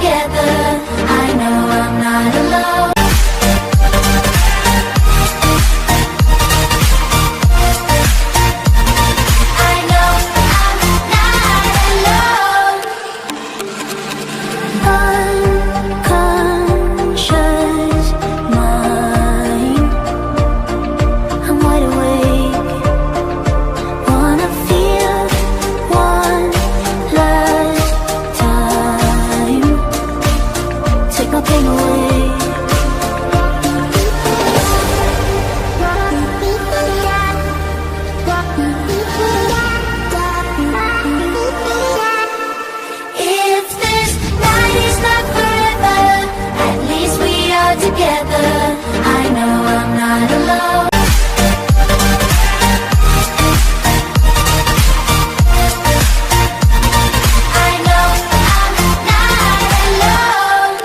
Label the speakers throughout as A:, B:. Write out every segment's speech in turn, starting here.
A: together. I know I'm not alone. I know I'm not alone. Unconscious mind, I'm wide awake. Wanna feel one last time. Take my pain away. If this night is not forever, at least we are together. I know I'm not alone. I know I'm not alone.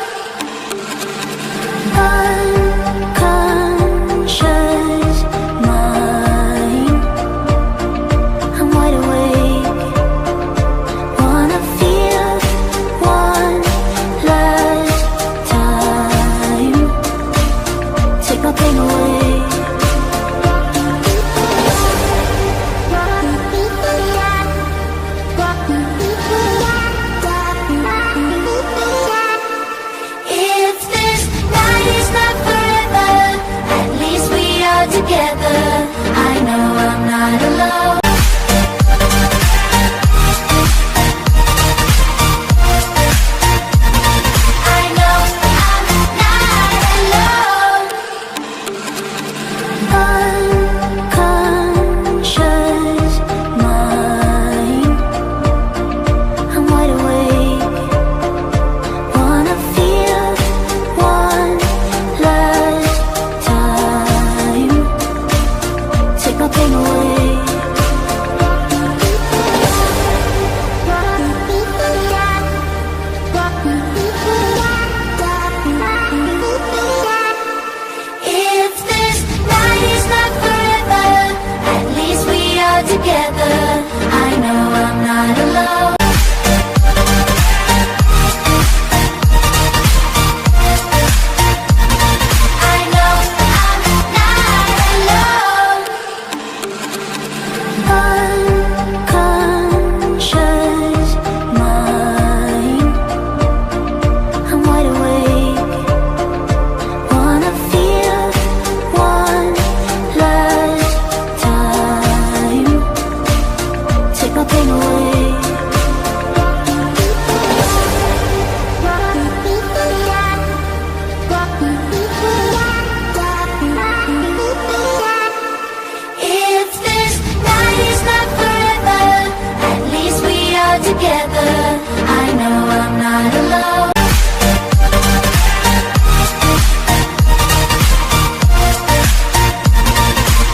A: Unconscious mind, I'm wide awake. Wanna feel one last time. Take my pain away. If this night is not forever, at least we are together. I know I'm not alone. I know I'm not alone. Unconscious mind, I'm wide awake. Wanna feel one last time. Take my pain away. If this night is not forever, at least we are together. I know I'm not alone. I know I'm not alone. Unconscious mind, I'm wide awake. Wanna feel one last time. Take my pain away. If this night is not forever, at least we are together. I know I'm not alone.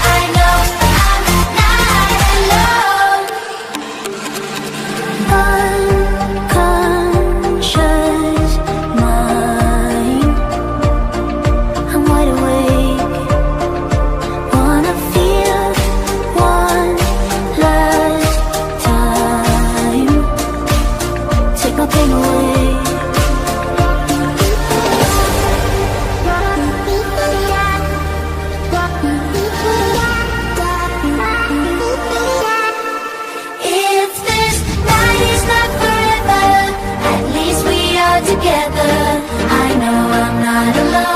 A: I know I'm not alone. Unconscious mind, I'm wide awake. Wanna feel one last time. Take my pain away. If this night is not forever, at least we are together. I know I'm not alone.